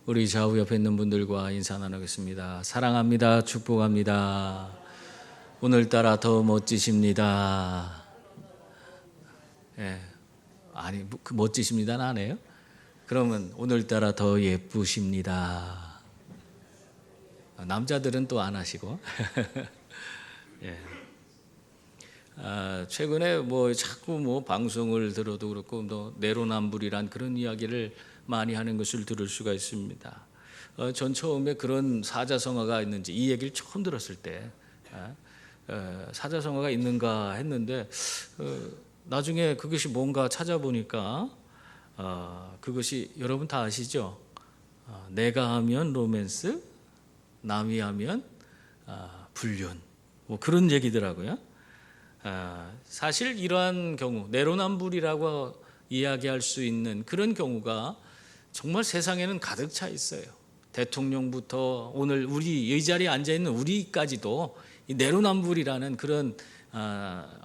우리 좌우 옆에 있는 분들과 인사 나누겠습니다. 사랑합니다. 축복합니다. 오늘따라 더 멋지십니다. 예. 아니, 그 멋지십니다는 안 해요? 그러면 오늘따라 더 예쁘십니다. 남자들은 또 안 하시고. 예. 최근에 자꾸 방송을 들어도 그렇고 내로남불이란 그런 이야기를 많이 하는 것을 들을 수가 있습니다. 전 처음에 그런 사자성어가 있는지 이 얘기를 처음 들었을 때 사자성어가 있는가 했는데 나중에 그것이 뭔가 찾아보니까 그것이 여러분 다 아시죠? 내가 하면 로맨스, 남이 하면 불륜, 그런 얘기더라고요. 사실 이러한 경우 내로남불이라고 이야기할 수 있는 그런 경우가 정말 세상에는 가득 차 있어요. 대통령부터 오늘 우리 이 자리에 앉아 있는 우리까지도 이 내로남불이라는 그런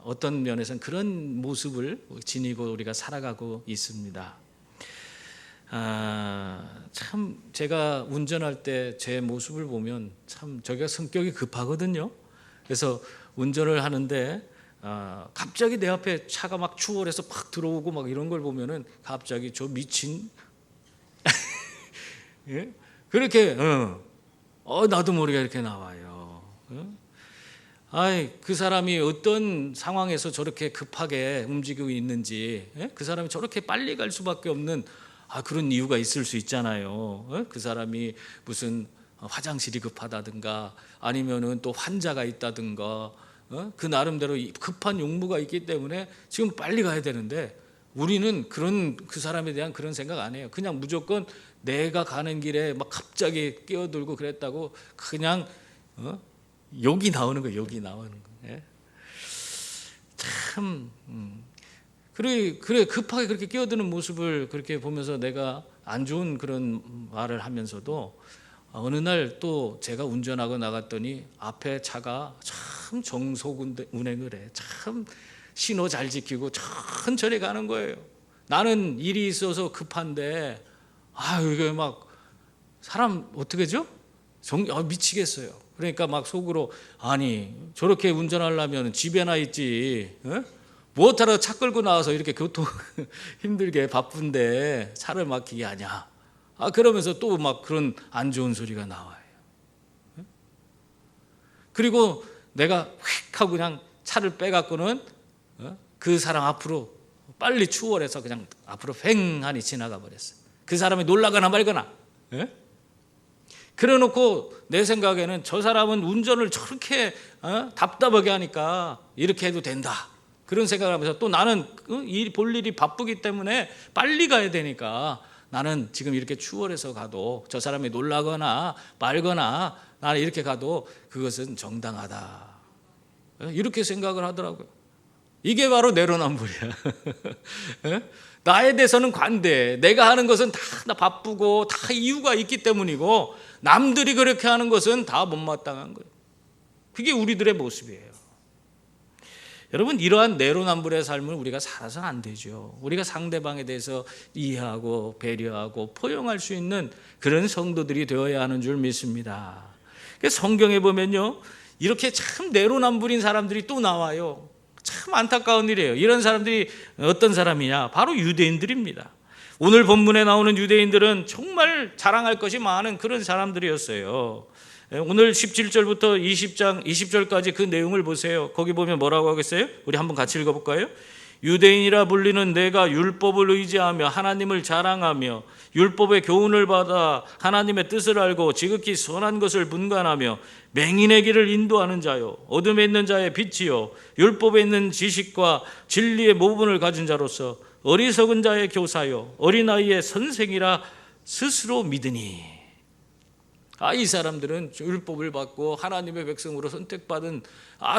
어떤 면에서는 그런 모습을 지니고 우리가 살아가고 있습니다. 참 제가 운전할 때 제 모습을 보면 참 저희가 성격이 급하거든요. 그래서 운전을 하는데 갑자기 내 앞에 차가 막 추월해서 팍 들어오고 막 이런 걸 보면은 갑자기 저 미친 예? 그렇게 나도 모르게 이렇게 나와요. 그 사람이 어떤 상황에서 저렇게 급하게 움직이고 있는지, 그 사람이 저렇게 빨리 갈 수밖에 없는 그런 이유가 있을 수 있잖아요. 그 사람이 무슨 화장실이 급하다든가 아니면은 또 환자가 있다든가 그 나름대로 급한 용무가 있기 때문에 지금 빨리 가야 되는데 우리는 그 사람에 대한 그런 생각 안 해요. 그냥 무조건 내가 가는 길에 막 갑자기 끼어들고 그랬다고 그냥 욕이 나오는 거예요. 욕이 나오는 거예요. 참 그래 급하게 그렇게 끼어드는 모습을 그렇게 보면서 내가 안 좋은 그런 말을 하면서도 어느 날 또 제가 운전하고 나갔더니 앞에 차가 참 정속 운행을 해. 참 신호 잘 지키고 천천히 가는 거예요. 나는 일이 있어서 급한데 이게 막 사람 어떻게죠? 미치겠어요. 그러니까 막 속으로 아니 저렇게 운전하려면 집에나 있지. 무엇하러 차 끌고 나와서 이렇게 교통 힘들게 바쁜데 차를 막히게 하냐. 그러면서 또 막 그런 안 좋은 소리가 나와요. 그리고 내가 휙 하고 그냥 차를 빼갖고는 그 사람 앞으로 빨리 추월해서 그냥 앞으로 횡하니 지나가 버렸어요. 그 사람이 놀라거나 말거나. 그래 놓고 내 생각에는 저 사람은 운전을 저렇게 답답하게 하니까 이렇게 해도 된다. 그런 생각을 하면서 또 나는 볼 일이 바쁘기 때문에 빨리 가야 되니까 나는 지금 이렇게 추월해서 가도 저 사람이 놀라거나 말거나 나는 이렇게 가도 그것은 정당하다. 이렇게 생각을 하더라고요. 이게 바로 내로남불이야. 나에 대해서는 관대. 내가 하는 것은 다 바쁘고 다 이유가 있기 때문이고 남들이 그렇게 하는 것은 다 못마땅한 거예요. 그게 우리들의 모습이에요. 여러분 이러한 내로남불의 삶을 우리가 살아서는 안 되죠. 우리가 상대방에 대해서 이해하고 배려하고 포용할 수 있는 그런 성도들이 되어야 하는 줄 믿습니다. 성경에 보면요 이렇게 참 내로남불인 사람들이 또 나와요. 참 안타까운 일이에요. 이런 사람들이 어떤 사람이냐? 바로 유대인들입니다. 오늘 본문에 나오는 유대인들은 정말 자랑할 것이 많은 그런 사람들이었어요. 오늘 17절부터 20절까지 그 내용을 보세요. 거기 보면 뭐라고 하겠어요? 우리 한번 같이 읽어볼까요? 유대인이라 불리는 내가 율법을 의지하며 하나님을 자랑하며 율법의 교훈을 받아 하나님의 뜻을 알고 지극히 선한 것을 분간하며 맹인의 길을 인도하는 자요 어둠에 있는 자의 빛이요 율법에 있는 지식과 진리의 모분을 가진 자로서 어리석은 자의 교사요 어린아이의 선생이라 스스로 믿으니. 이 사람들은 율법을 받고 하나님의 백성으로 선택받은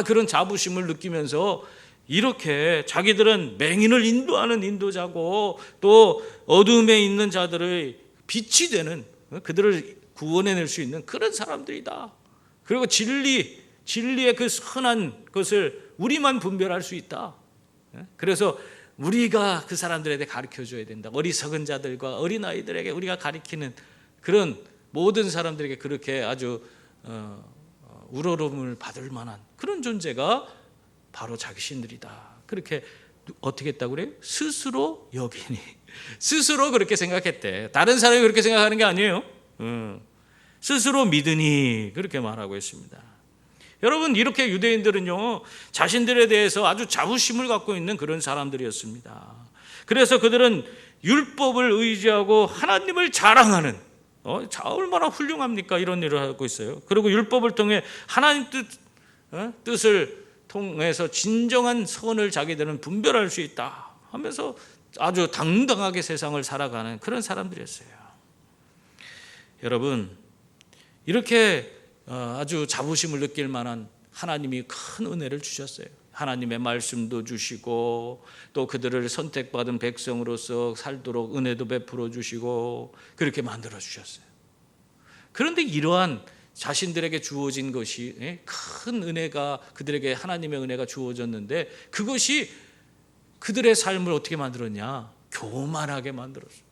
그런 자부심을 느끼면서 이렇게 자기들은 맹인을 인도하는 인도자고 또 어둠에 있는 자들의 빛이 되는 그들을 구원해낼 수 있는 그런 사람들이다. 그리고 진리의 그 선한 것을 우리만 분별할 수 있다. 그래서 우리가 그 사람들에게 가르쳐줘야 된다. 어리석은 자들과 어린아이들에게 우리가 가르치는 그런 모든 사람들에게 그렇게 아주 우러러움을 받을 만한 그런 존재가 바로 자신들이다. 그렇게 어떻게 했다고 그래요? 스스로 여기니. 스스로 그렇게 생각했대. 다른 사람이 그렇게 생각하는 게 아니에요. 스스로 믿으니 그렇게 말하고 있습니다. 여러분, 이렇게 유대인들은요, 자신들에 대해서 아주 자부심을 갖고 있는 그런 사람들이었습니다. 그래서 그들은 율법을 의지하고 하나님을 자랑하는, 얼마나 훌륭합니까? 이런 일을 하고 있어요. 그리고 율법을 통해 하나님 뜻을 통해서 진정한 선을 자기들은 분별할 수 있다 하면서 아주 당당하게 세상을 살아가는 그런 사람들이었어요. 여러분, 이렇게 아주 자부심을 느낄 만한 하나님이 큰 은혜를 주셨어요. 하나님의 말씀도 주시고 또 그들을 선택받은 백성으로서 살도록 은혜도 베풀어 주시고 그렇게 만들어 주셨어요. 그런데 이러한 자신들에게 주어진 것이 큰 은혜가, 그들에게 하나님의 은혜가 주어졌는데 그것이 그들의 삶을 어떻게 만들었냐? 교만하게 만들었어요.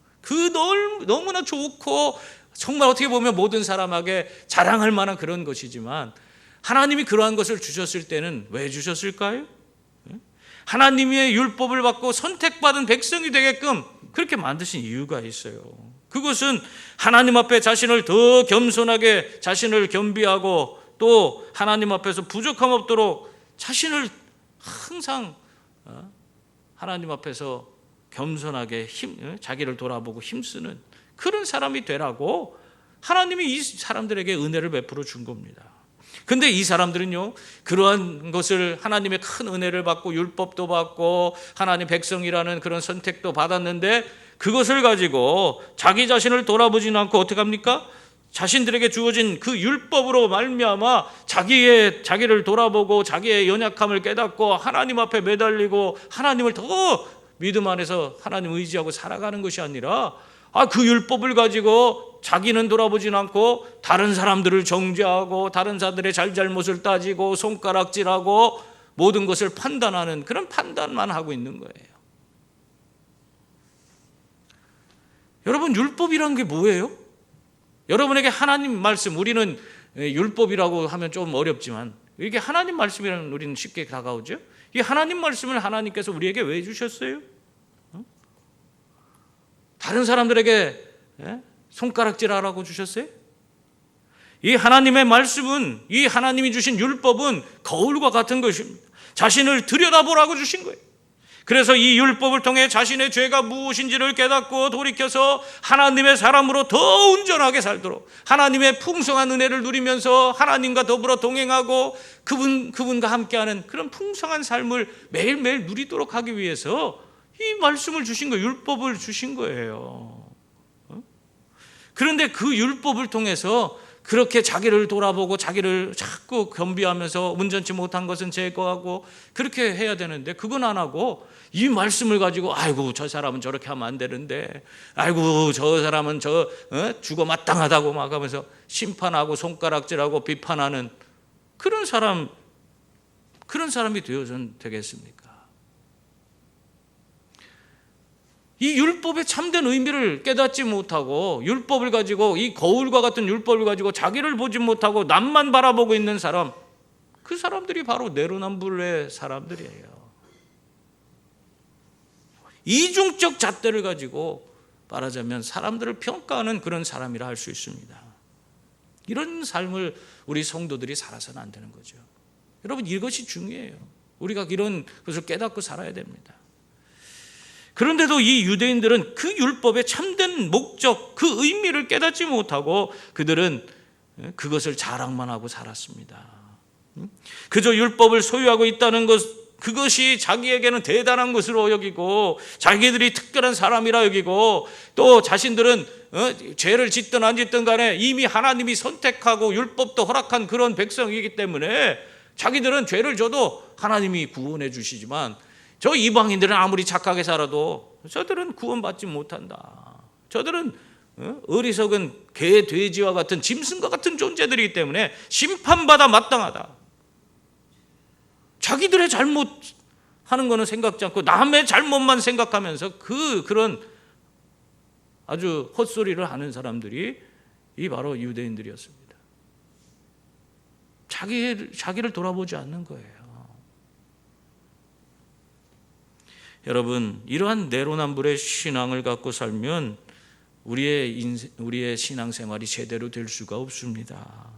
너무나 좋고 정말 어떻게 보면 모든 사람에게 자랑할 만한 그런 것이지만 하나님이 그러한 것을 주셨을 때는 왜 주셨을까요? 하나님의 율법을 받고 선택받은 백성이 되게끔 그렇게 만드신 이유가 있어요. 그것은 하나님 앞에 자신을 더 겸손하게, 자신을 겸비하고 또 하나님 앞에서 부족함 없도록 자신을 항상 하나님 앞에서 겸손하게 자기를 돌아보고 힘쓰는 그런 사람이 되라고 하나님이 이 사람들에게 은혜를 베풀어 준 겁니다. 근데 이 사람들은요, 그러한 것을 하나님의 큰 은혜를 받고 율법도 받고 하나님 백성이라는 그런 선택도 받았는데 그것을 가지고 자기 자신을 돌아보지는 않고 어떻게 합니까? 자신들에게 주어진 그 율법으로 말미암아 자기를 돌아보고 자기의 연약함을 깨닫고 하나님 앞에 매달리고 하나님을 더 믿음 안에서 하나님 의지하고 살아가는 것이 아니라 그 율법을 가지고 자기는 돌아보진 않고 다른 사람들을 정죄하고 다른 사람들의 잘잘못을 따지고 손가락질하고 모든 것을 판단하는 그런 판단만 하고 있는 거예요. 여러분, 율법이란 게 뭐예요? 여러분에게 하나님 말씀, 우리는 율법이라고 하면 좀 어렵지만 이게 하나님 말씀이라는 우리는 쉽게 다가오죠. 이 하나님 말씀을 하나님께서 우리에게 왜 주셨어요? 다른 사람들에게 손가락질하라고 주셨어요? 이 하나님의 말씀은, 이 하나님이 주신 율법은 거울과 같은 것입니다. 자신을 들여다보라고 주신 거예요. 그래서 이 율법을 통해 자신의 죄가 무엇인지를 깨닫고 돌이켜서 하나님의 사람으로 더 온전하게 살도록 하나님의 풍성한 은혜를 누리면서 하나님과 더불어 동행하고 그분과 함께하는 그런 풍성한 삶을 매일매일 누리도록 하기 위해서 이 말씀을 주신 거예요. 율법을 주신 거예요. 그런데 그 율법을 통해서 그렇게 자기를 돌아보고 자기를 자꾸 겸비하면서 온전치 못한 것은 제거하고 그렇게 해야 되는데 그건 안 하고 이 말씀을 가지고 아이고 저 사람은 저렇게 하면 안 되는데 아이고 저 사람은 죽어 마땅하다고 막 하면서 심판하고 손가락질하고 비판하는 그런 사람이 되어서는 되겠습니까? 이 율법의 참된 의미를 깨닫지 못하고 율법을 가지고 이 거울과 같은 율법을 가지고 자기를 보지 못하고 남만 바라보고 있는 사람, 그 사람들이 바로 내로남불의 사람들이에요. 이중적 잣대를 가지고 말하자면 사람들을 평가하는 그런 사람이라 할 수 있습니다. 이런 삶을 우리 성도들이 살아서는 안 되는 거죠. 여러분, 이것이 중요해요. 우리가 이런 것을 깨닫고 살아야 됩니다. 그런데도 이 유대인들은 그 율법의 참된 목적, 그 의미를 깨닫지 못하고 그들은 그것을 자랑만 하고 살았습니다. 그저 율법을 소유하고 있다는 것, 그것이 자기에게는 대단한 것으로 여기고 자기들이 특별한 사람이라 여기고 또 자신들은 죄를 짓든 안 짓든 간에 이미 하나님이 선택하고 율법도 허락한 그런 백성이기 때문에 자기들은 죄를 져도 하나님이 구원해 주시지만 저 이방인들은 아무리 착하게 살아도 저들은 구원받지 못한다. 저들은 어리석은 개, 돼지와 같은 짐승과 같은 존재들이기 때문에 심판받아 마땅하다. 자기들의 잘못하는 거는 생각지 않고 남의 잘못만 생각하면서 그런 아주 헛소리를 하는 사람들이 이 바로 유대인들이었습니다. 자기를 돌아보지 않는 거예요. 여러분, 이러한 내로남불의 신앙을 갖고 살면 우리의 신앙생활이 제대로 될 수가 없습니다.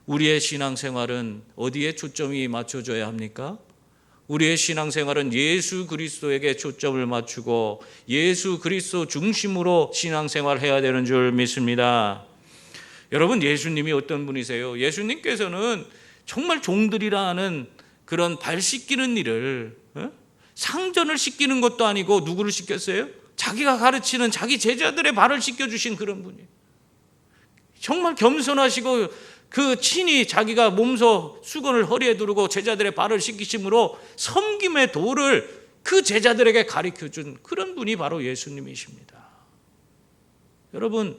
우리의 신앙생활은 어디에 초점이 맞춰져야 합니까? 우리의 신앙생활은 예수 그리스도에게 초점을 맞추고 예수 그리스도 중심으로 신앙생활해야 되는 줄 믿습니다. 여러분, 예수님이 어떤 분이세요? 예수님께서는 정말 종들이라 하는 그런 발 씻기는 일을 상전을 씻기는 것도 아니고 누구를 씻겼어요? 자기가 가르치는 자기 제자들의 발을 씻겨주신 그런 분이에요. 정말 겸손하시고 그 친히 자기가 몸소 수건을 허리에 두르고 제자들의 발을 씻기심으로 섬김의 도를 그 제자들에게 가르쳐준 그런 분이 바로 예수님이십니다. 여러분,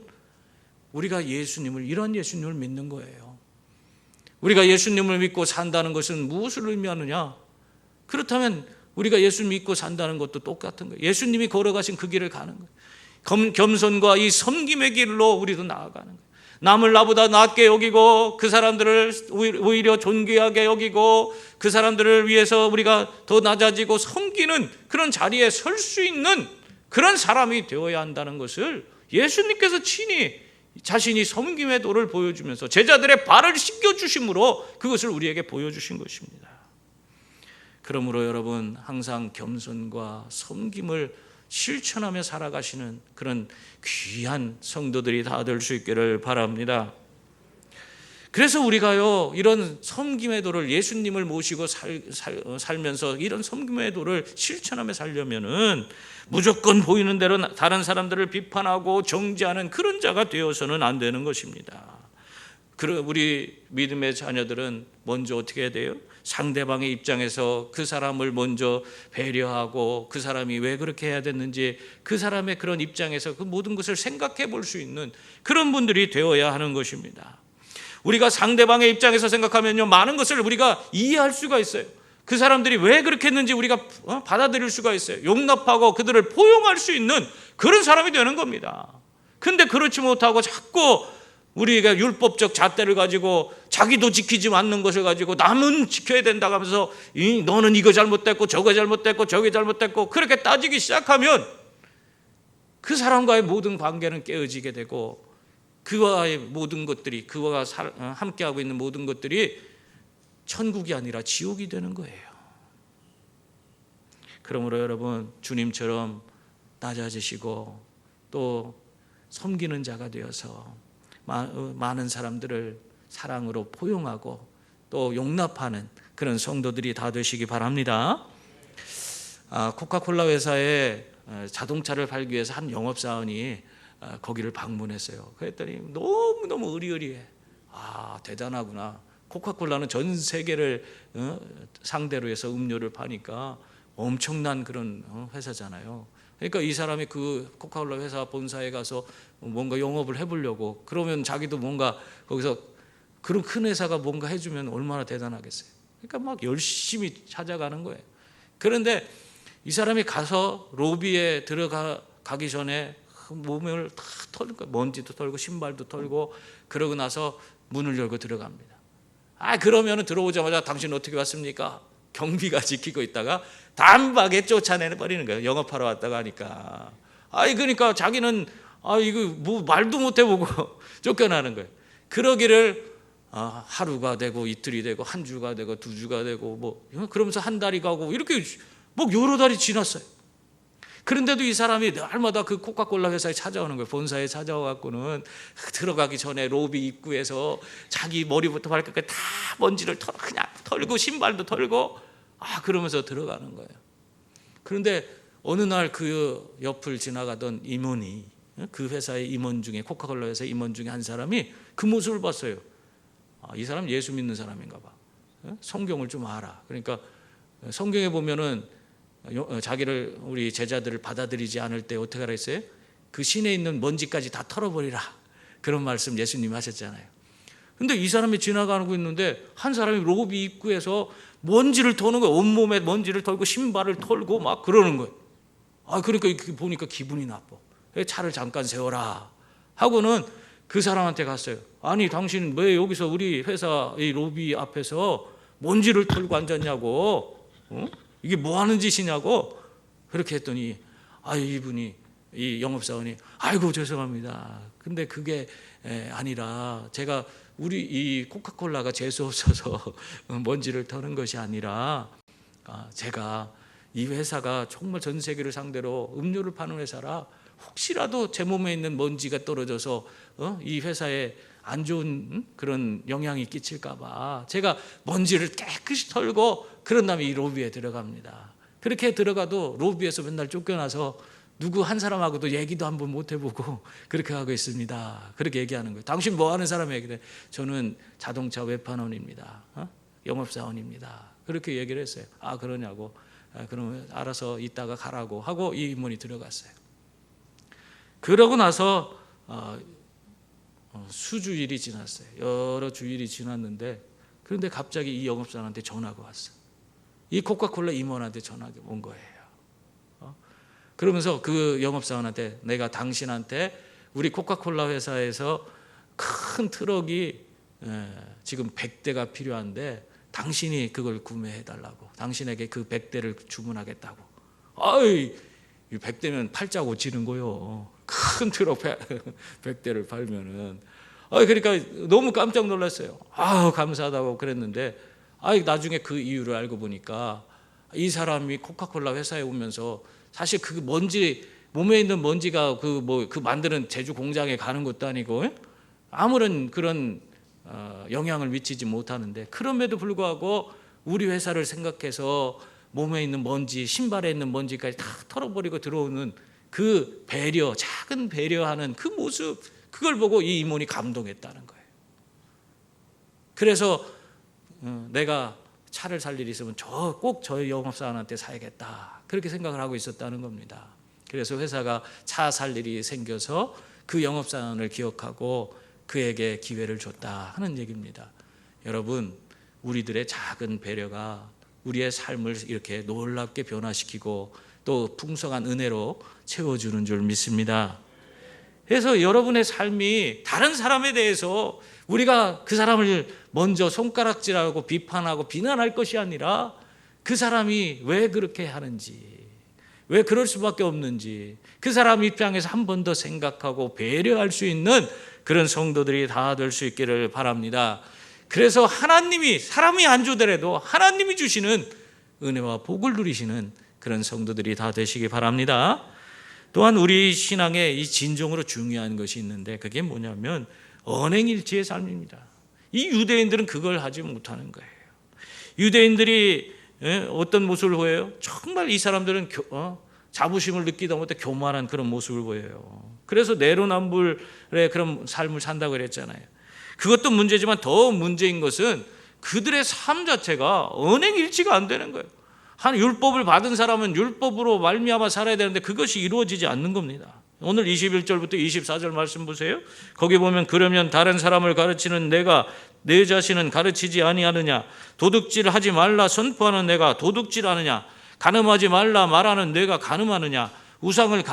우리가 예수님을, 이런 예수님을 믿는 거예요. 우리가 예수님을 믿고 산다는 것은 무엇을 의미하느냐? 그렇다면 우리가 예수 믿고 산다는 것도 똑같은 거예요. 예수님이 걸어가신 그 길을 가는 거예요. 겸손과 이 섬김의 길로 우리도 나아가는 거예요. 남을 나보다 낮게 여기고 그 사람들을 오히려 존귀하게 여기고 그 사람들을 위해서 우리가 더 낮아지고 섬기는 그런 자리에 설 수 있는 그런 사람이 되어야 한다는 것을 예수님께서 친히 자신이 섬김의 도를 보여주면서 제자들의 발을 씻겨주심으로 그것을 우리에게 보여주신 것입니다. 그러므로 여러분, 항상 겸손과 섬김을 실천하며 살아가시는 그런 귀한 성도들이 다 될 수 있기를 바랍니다. 그래서 우리가요, 이런 섬김의 도를, 예수님을 모시고 살면서 이런 섬김의 도를 실천하며 살려면은 무조건 보이는 대로 다른 사람들을 비판하고 정죄하는 그런 자가 되어서는 안 되는 것입니다. 우리 믿음의 자녀들은 먼저 어떻게 해야 돼요? 상대방의 입장에서 그 사람을 먼저 배려하고 그 사람이 왜 그렇게 해야 됐는지 그 사람의 그런 입장에서 그 모든 것을 생각해 볼 수 있는 그런 분들이 되어야 하는 것입니다. 우리가 상대방의 입장에서 생각하면요, 많은 것을 우리가 이해할 수가 있어요. 그 사람들이 왜 그렇게 했는지 우리가 받아들일 수가 있어요. 용납하고 그들을 포용할 수 있는 그런 사람이 되는 겁니다. 근데 그렇지 못하고 자꾸 우리가 율법적 잣대를 가지고 자기도 지키지 않는 것을 가지고 남은 지켜야 된다고 하면서 너는 이거 잘못됐고 저거 잘못됐고 저게 잘못됐고 그렇게 따지기 시작하면 그 사람과의 모든 관계는 깨어지게 되고 그와의 모든 것들이, 그와 함께하고 있는 모든 것들이 천국이 아니라 지옥이 되는 거예요. 그러므로 여러분, 주님처럼 낮아지시고 또 섬기는 자가 되어서 많은 사람들을 사랑으로 포용하고 또 용납하는 그런 성도들이 다 되시기 바랍니다. 코카콜라 회사에 자동차를 팔기 위해서 한 영업사원이 거기를 방문했어요. 그랬더니 너무너무 의리의리해. 대단하구나. 코카콜라는 전 세계를 상대로 해서 음료를 파니까 엄청난 그런 회사잖아요. 그러니까 이 사람이 그 코카콜라 회사 본사에 가서 뭔가 영업을 해보려고, 그러면 자기도 뭔가 거기서 그런 큰 회사가 뭔가 해주면 얼마나 대단하겠어요. 그러니까 막 열심히 찾아가는 거예요. 그런데 이 사람이 가서 로비에 들어가기 전에 몸을 다 털고, 먼지도 털고 신발도 털고, 그러고 나서 문을 열고 들어갑니다. 그러면은 들어오자마자 당신 어떻게 왔습니까? 경비가 지키고 있다가 단박에 쫓아내버리는 거예요. 영업하러 왔다고 하니까. 그러니까 자기는 이거 뭐 말도 못 해보고 쫓겨나는 거예요. 그러기를 하루가 되고 이틀이 되고 한 주가 되고 두 주가 되고 뭐 그러면서 한 달이 가고 이렇게 뭐 여러 달이 지났어요. 그런데도 이 사람이 날마다 그 코카콜라 회사에 찾아오는 거예요. 본사에 찾아와갖고는 들어가기 전에 로비 입구에서 자기 머리부터 발끝까지 다 먼지를 그냥 털고 신발도 털고 그러면서 들어가는 거예요. 그런데 어느 날 그 옆을 지나가던 임원이, 그 회사의 임원 중에, 코카콜라 회사의 임원 중에 한 사람이 그 모습을 봤어요. 이 사람 예수 믿는 사람인가 봐. 성경을 좀 알아. 그러니까 성경에 보면은 자기를, 우리 제자들을 받아들이지 않을 때 어떻게 하라 했어요? 그 시내에 있는 먼지까지 다 털어버리라, 그런 말씀 예수님이 하셨잖아요. 근데 이 사람이 지나가고 있는데 한 사람이 로비 입구에서 먼지를 터는 거예요. 온몸에 먼지를 털고 신발을 털고 막 그러는 거예요. 그러니까 보니까 기분이 나빠. 차를 잠깐 세워라 하고는 그 사람한테 갔어요. 아니 당신 왜 여기서 우리 회사 이 로비 앞에서 먼지를 털고 앉았냐고, 이게 뭐 하는 짓이냐고. 그렇게 했더니 이분이, 이 영업사원이, 아이고 죄송합니다. 근데 그게 아니라 제가 우리 이 코카콜라가 재수 없어서 먼지를 터는 것이 아니라, 제가 이 회사가 정말 전 세계를 상대로 음료를 파는 회사라 혹시라도 제 몸에 있는 먼지가 떨어져서 이 회사에 안 좋은 그런 영향이 끼칠까 봐 제가 먼지를 깨끗이 털고 그런 다음에 이 로비에 들어갑니다. 그렇게 들어가도 로비에서 맨날 쫓겨나서 누구 한 사람하고도 얘기도 한번 못 해보고 그렇게 하고 있습니다. 그렇게 얘기하는 거예요. 당신 뭐 하는 사람에게? 저는 자동차 외판원입니다. 영업사원입니다. 그렇게 얘기를 했어요. 그러냐고. 그러면 알아서 이따가 가라고 하고 이 인물이 들어갔어요. 그러고 나서 수주일이 지났어요. 여러 주일이 지났는데, 그런데 갑자기 이 영업사원한테 전화가 왔어요. 이 코카콜라 임원한테 전화가 온 거예요. 그러면서 그 영업사원한테, 내가 당신한테 우리 코카콜라 회사에서 큰 트럭이 지금 100대가 필요한데 당신이 그걸 구매해달라고, 당신에게 그 100대를 주문하겠다고. 이 100대면 팔자 고치는 거요. 큰 트럭 100대를 팔면은. 그러니까 너무 깜짝 놀랐어요. 감사하다고 그랬는데, 나중에 그 이유를 알고 보니까 이 사람이 코카콜라 회사에 오면서 사실 그 먼지, 몸에 있는 먼지가 그 만드는 제주 공장에 가는 것도 아니고 아무런 그런 영향을 미치지 못하는데, 그럼에도 불구하고 우리 회사를 생각해서 몸에 있는 먼지, 신발에 있는 먼지까지 다 털어버리고 들어오는 그 배려, 작은 배려하는 그 모습, 그걸 보고 이 임원이 감동했다는 거예요. 그래서 내가 차를 살 일이 있으면 꼭 저 영업사원한테 사야겠다, 그렇게 생각을 하고 있었다는 겁니다. 그래서 회사가 차 살 일이 생겨서 그 영업사원을 기억하고 그에게 기회를 줬다 하는 얘기입니다. 여러분, 우리들의 작은 배려가 우리의 삶을 이렇게 놀랍게 변화시키고 또 풍성한 은혜로 채워주는 줄 믿습니다. 그래서 여러분의 삶이 다른 사람에 대해서 우리가 그 사람을 먼저 손가락질하고 비판하고 비난할 것이 아니라, 그 사람이 왜 그렇게 하는지, 왜 그럴 수밖에 없는지 그 사람 입장에서 한 번 더 생각하고 배려할 수 있는 그런 성도들이 다 될 수 있기를 바랍니다. 그래서 하나님이, 사람이 안 주더라도 하나님이 주시는 은혜와 복을 누리시는 그런 성도들이 다 되시기 바랍니다. 또한 우리 신앙에 이 진정으로 중요한 것이 있는데, 그게 뭐냐면 언행일치의 삶입니다. 이 유대인들은 그걸 하지 못하는 거예요. 유대인들이 어떤 모습을 보여요? 정말 이 사람들은 자부심을 느끼다 못해 교만한 그런 모습을 보여요. 그래서 내로남불의 그런 삶을 산다고 그랬잖아요. 그것도 문제지만 더 문제인 것은 그들의 삶 자체가 언행일치가 안 되는 거예요. 한 율법을 받은 사람은 율법으로 말미암아 살아야 되는데 그것이 이루어지지 않는 겁니다. 오늘 21절부터 24절 말씀 보세요. 거기 보면, 그러면 다른 사람을 가르치는 내가 내 자신은 가르치지 아니하느냐? 도둑질하지 말라 선포하는 내가 도둑질하느냐? 간음하지 말라 말하는 내가 간음하느냐? 우상을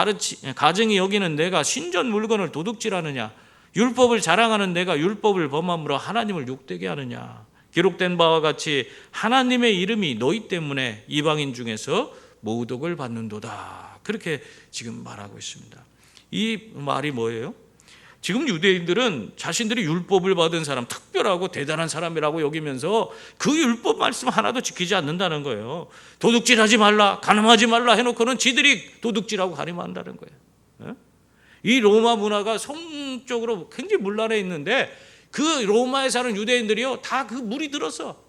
가증히 여기는 내가 신전 물건을 도둑질하느냐? 율법을 자랑하는 내가 율법을 범함으로 하나님을 욕되게 하느냐? 기록된 바와 같이 하나님의 이름이 너희 때문에 이방인 중에서 모독을 받는도다. 그렇게 지금 말하고 있습니다. 이 말이 뭐예요? 지금 유대인들은 자신들이 율법을 받은 사람, 특별하고 대단한 사람이라고 여기면서 그 율법 말씀 하나도 지키지 않는다는 거예요. 도둑질하지 말라, 간음하지 말라 해놓고는 지들이 도둑질하고 간음한다는 거예요. 이 로마 문화가 성적으로 굉장히 문란해 있는데, 그 로마에 사는 유대인들이요, 다 그 물이 들었어.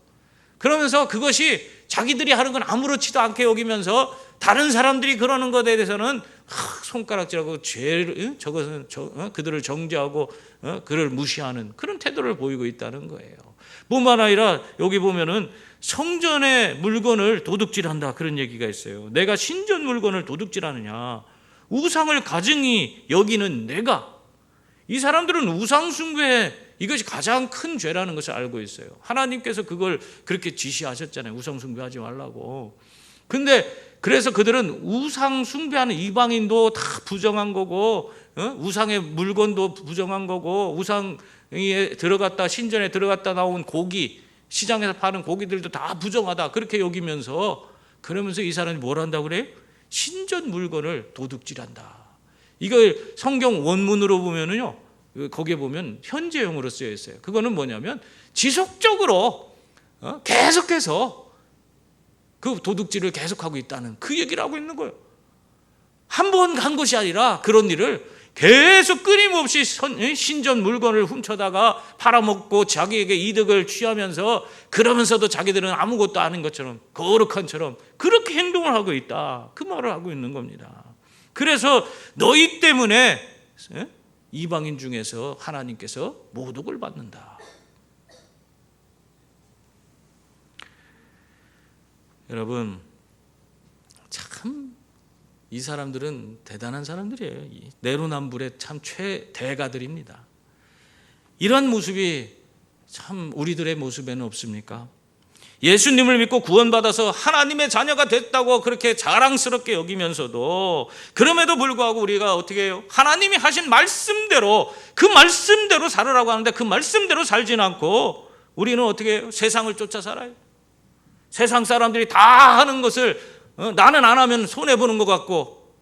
그러면서 그것이 자기들이 하는 건 아무렇지도 않게 여기면서 다른 사람들이 그러는 것에 대해서는 손가락질하고 저것은 그들을 정죄하고 그를 무시하는 그런 태도를 보이고 있다는 거예요. 뿐만 아니라 여기 보면은 성전의 물건을 도둑질한다, 그런 얘기가 있어요. 내가 신전 물건을 도둑질하느냐? 우상을 가증히 여기는 내가. 이 사람들은 우상 숭배, 이것이 가장 큰 죄라는 것을 알고 있어요. 하나님께서 그걸 그렇게 지시하셨잖아요. 우상 숭배하지 말라고. 근데 그래서 그들은 우상 숭배하는 이방인도 다 부정한 거고, 우상의 물건도 부정한 거고, 우상에 들어갔다 신전에 들어갔다 나온 고기, 시장에서 파는 고기들도 다 부정하다 그렇게 여기면서, 그러면서 이 사람이 뭘 한다고 그래요? 신전 물건을 도둑질한다. 이걸 성경 원문으로 보면은요, 거기에 보면 현재형으로 쓰여 있어요. 그거는 뭐냐면 지속적으로 계속해서 그 도둑질을 계속하고 있다는 그 얘기를 하고 있는 거예요. 한 번 간 것이 아니라 그런 일을 계속 끊임없이 신전 물건을 훔쳐다가 팔아먹고 자기에게 이득을 취하면서, 그러면서도 자기들은 아무것도 아닌 것처럼, 거룩한처럼 그렇게 행동을 하고 있다, 그 말을 하고 있는 겁니다. 그래서 너희 때문에 이방인 중에서 하나님께서 모독을 받는다. 여러분, 참 이 사람들은 대단한 사람들이에요. 내로남불의 참 최대가들입니다. 이런 모습이 참 우리들의 모습에는 없습니까? 예수님을 믿고 구원받아서 하나님의 자녀가 됐다고 그렇게 자랑스럽게 여기면서도, 그럼에도 불구하고 우리가 어떻게 해요? 하나님이 하신 말씀대로, 그 말씀대로 살으라고 하는데 그 말씀대로 살진 않고 우리는 어떻게 해요? 세상을 쫓아 살아요. 세상 사람들이 다 하는 것을 나는 안 하면 손해보는 것 같고,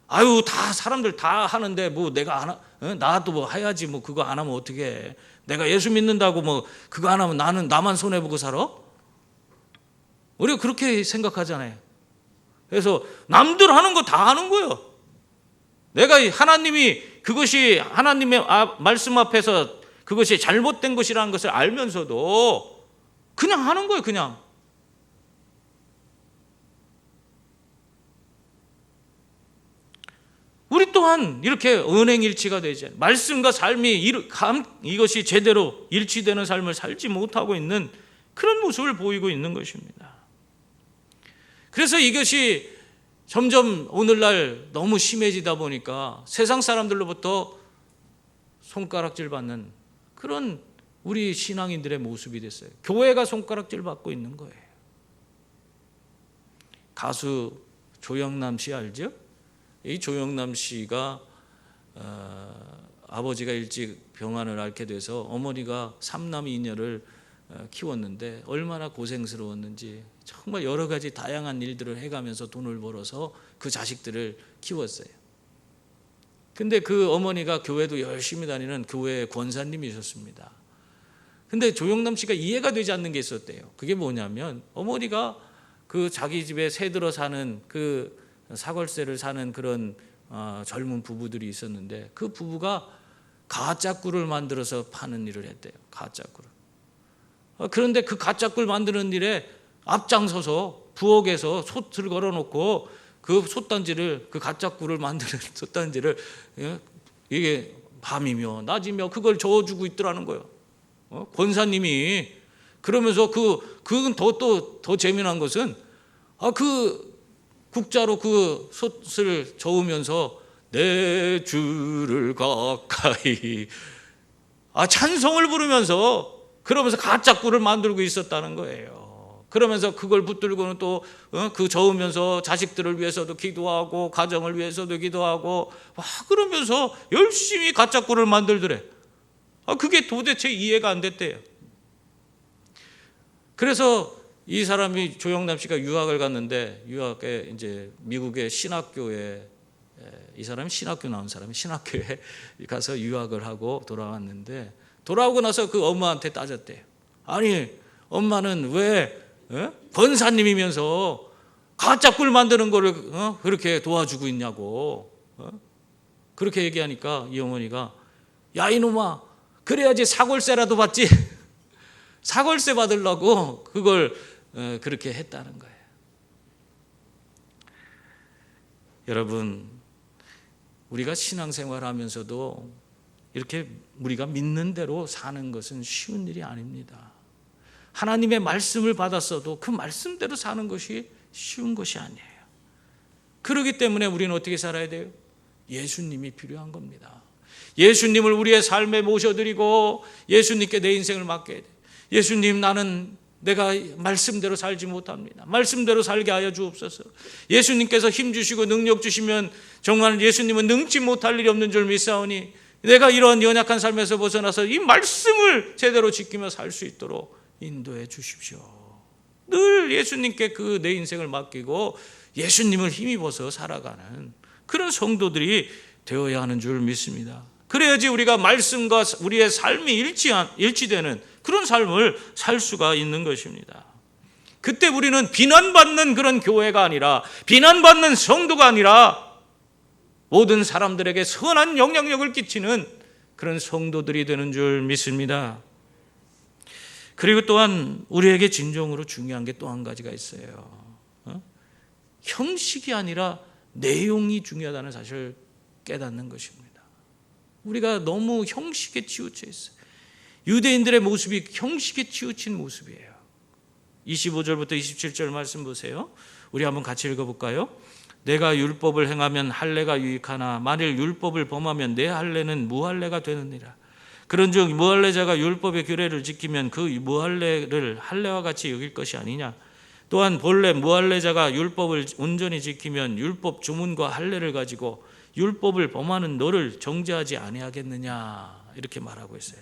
아유 다 사람들 다 하는데 뭐 내가 안 나도 뭐 해야지, 뭐 그거 안 하면 어떻게 해? 내가 예수 믿는다고 뭐 그거 안 하면 나만 손해보고 살아? 우리가 그렇게 생각하잖아요. 그래서 남들 하는 거 다 하는 거예요. 내가 하나님이 그것이 하나님의 말씀 앞에서 그것이 잘못된 것이라는 것을 알면서도 그냥 하는 거예요. 그냥. 우리 또한 이렇게 언행일치가 되지, 말씀과 삶이 이것이 제대로 일치되는 삶을 살지 못하고 있는 그런 모습을 보이고 있는 것입니다. 그래서 이것이 점점 오늘날 너무 심해지다 보니까 세상 사람들로부터 손가락질 받는 그런 우리 신앙인들의 모습이 됐어요. 교회가 손가락질 받고 있는 거예요. 가수 조영남 씨 알죠? 이 조영남 씨가 아버지가 일찍 병환을 앓게 돼서 어머니가 3남 2녀를 키웠는데 얼마나 고생스러웠는지, 정말 여러 가지 다양한 일들을 해가면서 돈을 벌어서 그 자식들을 키웠어요. 근데 그 어머니가 교회도 열심히 다니는 교회 권사님이셨습니다. 근데 조영남 씨가 이해가 되지 않는 게 있었대요. 그게 뭐냐면, 어머니가 그 자기 집에 새들어 사는 그 사골세를 사는 그런 젊은 부부들이 있었는데, 그 부부가 가짜 꿀을 만들어서 파는 일을 했대요. 가짜 꿀을. 그런데 그 가짜 꿀 만드는 일에 앞장서서 부엌에서 솥을 걸어놓고 그 솥단지를, 그 가짜 꿀을 만드는 솥단지를 이게 밤이며 낮이며 그걸 저어주고 있더라는 거예요. 권사님이. 그러면서 그건 더 재미난 것은 그 국자로 그 솥을 저으면서 내 주를 가까이 찬송을 부르면서, 그러면서 가짜 꿀을 만들고 있었다는 거예요. 그러면서 그걸 붙들고는 또 그 저으면서 자식들을 위해서도 기도하고 가정을 위해서도 기도하고 그러면서 열심히 가짜 꿀을 만들더래. 그게 도대체 이해가 안 됐대요. 그래서 이 사람이, 조영남 씨가 유학을 갔는데, 유학에 이제 미국의 신학교에, 이 사람이 신학교 나온 사람이 신학교에 가서 유학을 하고 돌아왔는데, 돌아오고 나서 그 엄마한테 따졌대요. 아니 엄마는 왜 권사님이면서 가짜 꿀 만드는 거를 그렇게 도와주고 있냐고. 그렇게 얘기하니까 이 어머니가, 야 이놈아, 그래야지 사골세라도 받지. 사골세 받으려고 그걸 그렇게 했다는 거예요. 여러분, 우리가 신앙생활하면서도 이렇게 우리가 믿는 대로 사는 것은 쉬운 일이 아닙니다. 하나님의 말씀을 받았어도 그 말씀대로 사는 것이 쉬운 것이 아니에요. 그렇기 때문에 우리는 어떻게 살아야 돼요? 예수님이 필요한 겁니다. 예수님을 우리의 삶에 모셔드리고 예수님께 내 인생을 맡겨야 돼요. 예수님, 나는 내가 말씀대로 살지 못합니다. 말씀대로 살게 하여 주옵소서. 예수님께서 힘 주시고 능력 주시면 정말 예수님은 능치 못할 일이 없는 줄 믿사오니 내가 이런 연약한 삶에서 벗어나서 이 말씀을 제대로 지키며 살 수 있도록 인도해 주십시오. 늘 예수님께 그 내 인생을 맡기고 예수님을 힘입어서 살아가는 그런 성도들이 되어야 하는 줄 믿습니다. 그래야지 우리가 말씀과 우리의 삶이 일치되는 그런 삶을 살 수가 있는 것입니다. 그때 우리는 비난받는 그런 교회가 아니라, 비난받는 성도가 아니라 모든 사람들에게 선한 영향력을 끼치는 그런 성도들이 되는 줄 믿습니다. 그리고 또한 우리에게 진정으로 중요한 게 또 한 가지가 있어요. 형식이 아니라 내용이 중요하다는 사실을 깨닫는 것입니다. 우리가 너무 형식에 치우쳐 있어요. 유대인들의 모습이 형식에 치우친 모습이에요. 25절부터 27절 말씀 보세요. 우리 한번 같이 읽어볼까요? 내가 율법을 행하면 할례가 유익하나 만일 율법을 범하면 내 할례는 무할례가 되느니라. 그런즉 무할례자가 율법의 규례를 지키면 그 무할례를 할례와 같이 여길 것이 아니냐. 또한 본래 무할례자가 율법을 온전히 지키면 율법 주문과 할례를 가지고 율법을 범하는 너를 정죄하지 아니하겠느냐, 이렇게 말하고 있어요.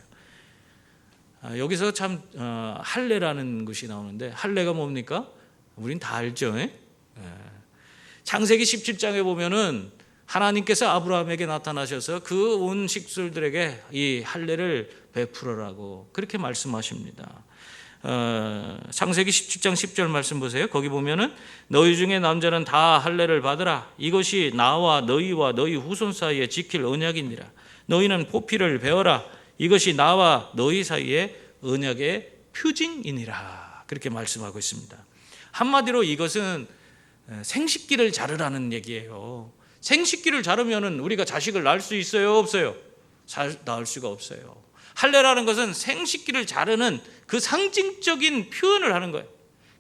여기서 참 할례라는 것이 나오는데, 할례가 뭡니까? 우린 다 알죠. 창세기 17장에 보면은 하나님께서 아브라함에게 나타나셔서 그 온 식술들에게 이 할례를 베풀어라고 그렇게 말씀하십니다. 창세기 17장 10절 말씀 보세요. 거기 보면은 너희 중에 남자는 다 할례를 받으라. 이것이 나와 너희와 너희 후손 사이에 지킬 언약이니라. 너희는 포피를 베어라. 이것이 나와 너희 사이에 언약의 표징이니라. 그렇게 말씀하고 있습니다. 한마디로 이것은 생식기를 자르라는 얘기예요. 생식기를 자르면은 우리가 자식을 낳을 수 있어요, 없어요? 낳을 수가 없어요. 할례라는 것은 생식기를 자르는 그 상징적인 표현을 하는 거예요.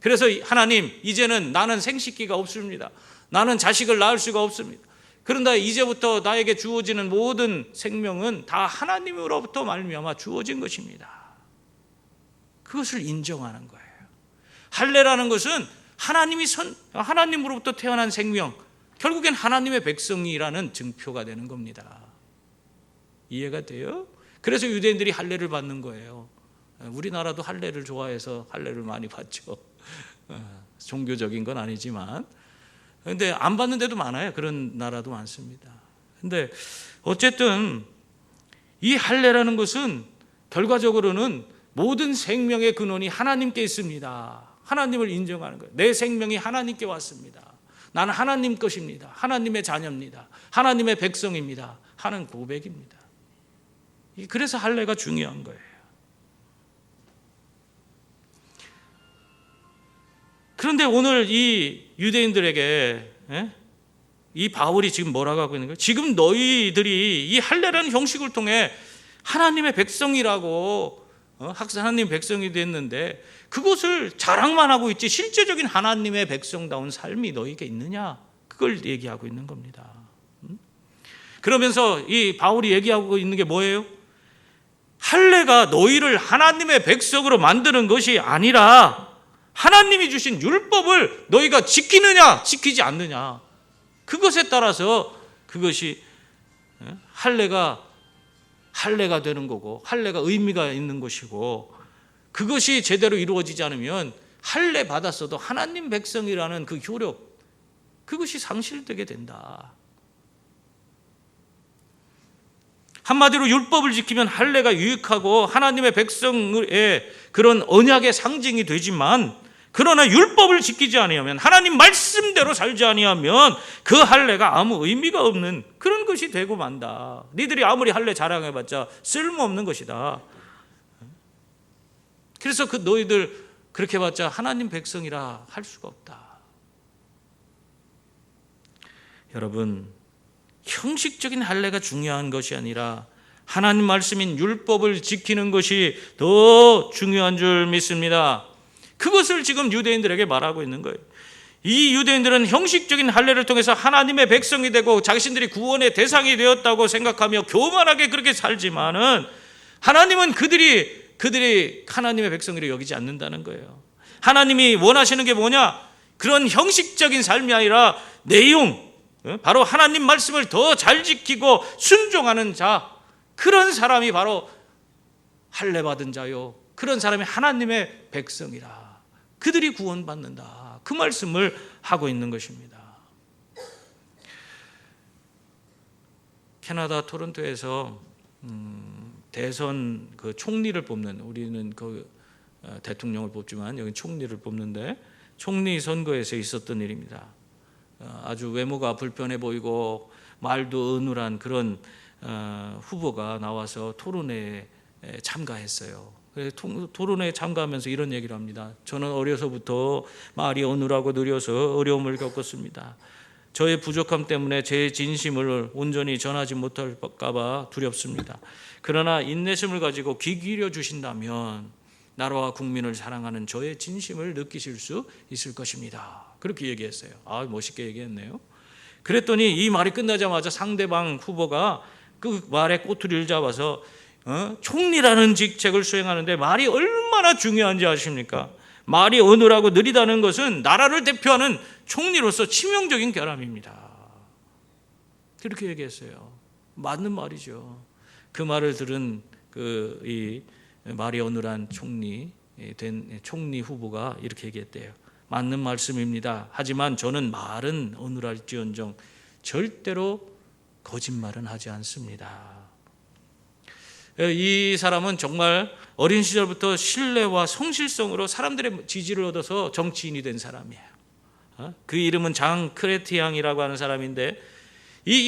그래서 하나님, 이제는 나는 생식기가 없습니다. 나는 자식을 낳을 수가 없습니다. 그런데 이제부터 나에게 주어지는 모든 생명은 다 하나님으로부터 말미암아 주어진 것입니다. 그것을 인정하는 거예요. 할례라는 것은 하나님으로부터 태어난 생명, 결국엔 하나님의 백성이라는 증표가 되는 겁니다. 이해가 돼요? 그래서 유대인들이 할례를 받는 거예요. 우리나라도 할례를 좋아해서 할례를 많이 받죠. 종교적인 건 아니지만. 그런데 안 받는 데도 많아요. 그런 나라도 많습니다. 그런데 어쨌든 이 할례라는 것은 결과적으로는 모든 생명의 근원이 하나님께 있습니다. 하나님을 인정하는 거예요. 내 생명이 하나님께 왔습니다. 나는 하나님 것입니다. 하나님의 자녀입니다. 하나님의 백성입니다. 하는 고백입니다. 그래서 할례가 중요한 거예요. 그런데 오늘 이 유대인들에게 이 바울이 지금 뭐라고 하고 있는 거예요? 지금 너희들이 이 할례라는 형식을 통해 하나님의 백성이라고 하나님 백성이 됐는데 그것을 자랑만 하고 있지 실제적인 하나님의 백성다운 삶이 너희에게 있느냐? 그걸 얘기하고 있는 겁니다. 그러면서 이 바울이 얘기하고 있는 게 뭐예요? 할례가 너희를 하나님의 백성으로 만드는 것이 아니라 하나님이 주신 율법을 너희가 지키느냐 지키지 않느냐, 그것에 따라서 그것이 할례가 되는 거고 할례가 의미가 있는 것이고, 그것이 제대로 이루어지지 않으면 할례 받았어도 하나님 백성이라는 그 효력, 그것이 상실되게 된다. 한마디로 율법을 지키면 할례가 유익하고 하나님의 백성의 그런 언약의 상징이 되지만, 그러나 율법을 지키지 아니하면, 하나님 말씀대로 살지 아니하면 그 할례가 아무 의미가 없는 그런 것이 되고 만다. 니들이 아무리 할례 자랑해봤자 쓸모없는 것이다. 그래서 그 너희들 그렇게 봤자 하나님 백성이라 할 수가 없다. 여러분, 형식적인 할례가 중요한 것이 아니라 하나님 말씀인 율법을 지키는 것이 더 중요한 줄 믿습니다. 그것을 지금 유대인들에게 말하고 있는 거예요. 이 유대인들은 형식적인 할례를 통해서 하나님의 백성이 되고 자신들이 구원의 대상이 되었다고 생각하며 교만하게 그렇게 살지만은, 하나님은 그들이 하나님의 백성으로 여기지 않는다는 거예요. 하나님이 원하시는 게 뭐냐? 그런 형식적인 삶이 아니라 내용, 바로 하나님 말씀을 더 잘 지키고 순종하는 자, 그런 사람이 바로 할례 받은 자요, 그런 사람이 하나님의 백성이라. 그들이 구원받는다. 그 말씀을 하고 있는 것입니다. 캐나다 토론토에서 대선 그 총리를 뽑는, 우리는 그 대통령을 뽑지만 여기 총리를 뽑는데, 총리 선거에서 있었던 일입니다. 아주 외모가 불편해 보이고 말도 어눌한 그런 후보가 나와서 토론회에 참가했어요. 토론회에 참가하면서 이런 얘기를 합니다. 저는 어려서부터 말이 어눌하고 느려서 어려움을 겪었습니다. 저의 부족함 때문에 제 진심을 온전히 전하지 못할까 봐 두렵습니다. 그러나 인내심을 가지고 귀 기울여 주신다면 나라와 국민을 사랑하는 저의 진심을 느끼실 수 있을 것입니다. 그렇게 얘기했어요. 아, 멋있게 얘기했네요. 그랬더니 이 말이 끝나자마자 상대방 후보가 그 말에 꼬투리를 잡아서 총리라는 직책을 수행하는데 말이 얼마나 중요한지 아십니까? 말이 어눌하고 느리다는 것은 나라를 대표하는 총리로서 치명적인 결함입니다. 그렇게 얘기했어요. 맞는 말이죠. 그 말을 들은 이 말이 어눌한 총리 후보가 이렇게 얘기했대요. 맞는 말씀입니다. 하지만 저는 말은 어눌할지언정 절대로 거짓말은 하지 않습니다. 이 사람은 정말 어린 시절부터 신뢰와 성실성으로 사람들의 지지를 얻어서 정치인이 된 사람이에요. 그 이름은 장 크레티앙이라고 하는 사람인데,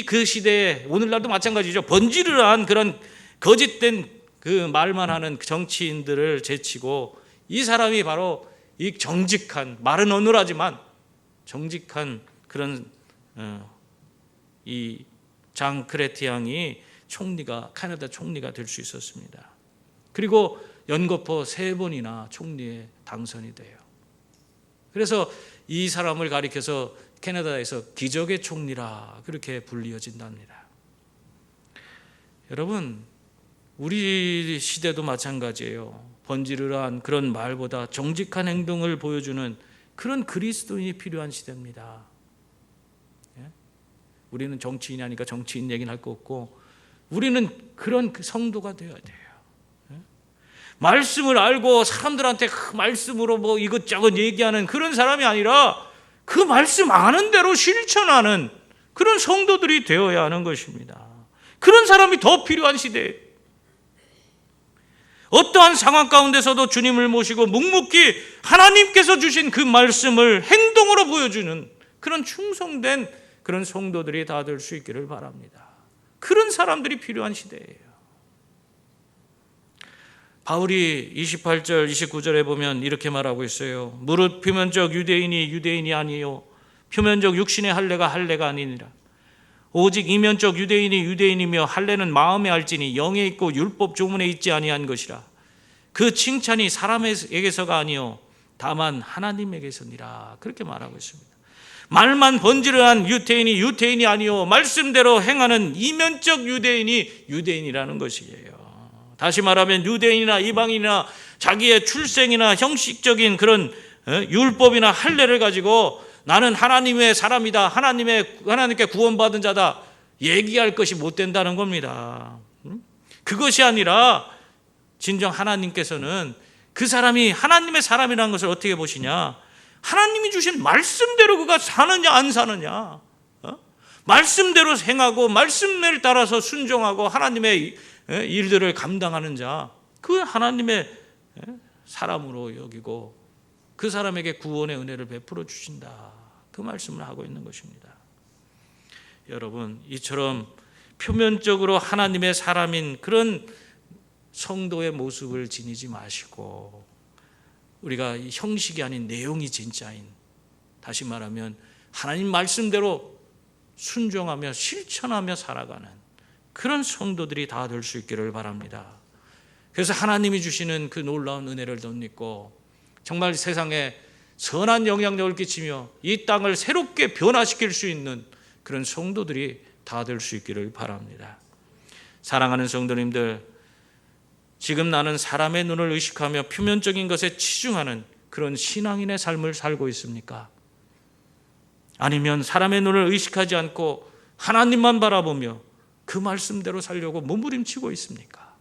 그 시대에 오늘날도 마찬가지죠. 번지르르한 그런 거짓된 그 말만 하는 정치인들을 제치고, 이 사람이 바로 이 정직한, 말은 어눌하지만 정직한 그런 이 장 크레티앙이 캐나다 총리가 될 수 있었습니다. 그리고 연거푸 3번이나 총리에 당선이 돼요. 그래서 이 사람을 가리켜서 캐나다에서 기적의 총리라 그렇게 불리어진답니다. 여러분, 우리 시대도 마찬가지예요. 번지르르한 그런 말보다 정직한 행동을 보여주는 그런 그리스도인이 필요한 시대입니다. 우리는 정치인이 아니까 정치인 얘기는 할 거 없고, 우리는 그런 성도가 되어야 돼요. 말씀을 알고 사람들한테 그 말씀으로 뭐 이것저것 얘기하는 그런 사람이 아니라 그 말씀 아는 대로 실천하는 그런 성도들이 되어야 하는 것입니다. 그런 사람이 더 필요한 시대예요. 어떠한 상황 가운데서도 주님을 모시고 묵묵히 하나님께서 주신 그 말씀을 행동으로 보여주는 그런 충성된 그런 성도들이 다 될 수 있기를 바랍니다. 그런 사람들이 필요한 시대예요. 바울이 28절, 29절에 보면 이렇게 말하고 있어요. 무릇 표면적 유대인이 아니요 표면적 육신의 할례가 아니니라. 오직 이면적 유대인이며 할례는 마음에 알지니 영에 있고 율법 조문에 있지 아니한 것이라. 그 칭찬이 사람에게서가 아니요 다만 하나님에게서니라. 그렇게 말하고 있습니다. 말만 번지르한 유대인이 아니요 말씀대로 행하는 이면적 유대인이라는 것이에요. 다시 말하면 유대인이나 이방인이나 자기의 출생이나 형식적인 그런 율법이나 할례를 가지고 나는 하나님의 사람이다, 하나님께 구원받은 자다 얘기할 것이 못 된다는 겁니다. 그것이 아니라 진정 하나님께서는 그 사람이 하나님의 사람이라는 것을 어떻게 보시냐? 하나님이 주신 말씀대로 그가 사느냐 안 사느냐, 말씀대로 행하고 말씀을 따라서 순종하고 하나님의 일들을 감당하는 자, 그 하나님의 사람으로 여기고 그 사람에게 구원의 은혜를 베풀어 주신다, 그 말씀을 하고 있는 것입니다. 여러분, 이처럼 표면적으로 하나님의 사람인 그런 성도의 모습을 지니지 마시고, 우리가 형식이 아닌 내용이 진짜인, 다시 말하면 하나님 말씀대로 순종하며 실천하며 살아가는 그런 성도들이 다 될 수 있기를 바랍니다. 그래서 하나님이 주시는 그 놀라운 은혜를 덧입고 정말 세상에 선한 영향력을 끼치며 이 땅을 새롭게 변화시킬 수 있는 그런 성도들이 다 될 수 있기를 바랍니다. 사랑하는 성도님들, 지금 나는 사람의 눈을 의식하며 표면적인 것에 치중하는 그런 신앙인의 삶을 살고 있습니까? 아니면 사람의 눈을 의식하지 않고 하나님만 바라보며 그 말씀대로 살려고 몸부림치고 있습니까?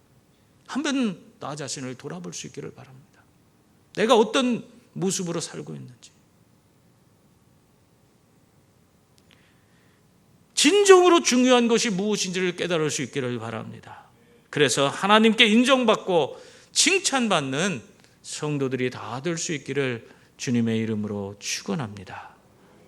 한번 나 자신을 돌아볼 수 있기를 바랍니다. 내가 어떤 모습으로 살고 있는지. 진정으로 중요한 것이 무엇인지를 깨달을 수 있기를 바랍니다. 그래서 하나님께 인정받고 칭찬받는 성도들이 다 될 수 있기를 주님의 이름으로 축원합니다.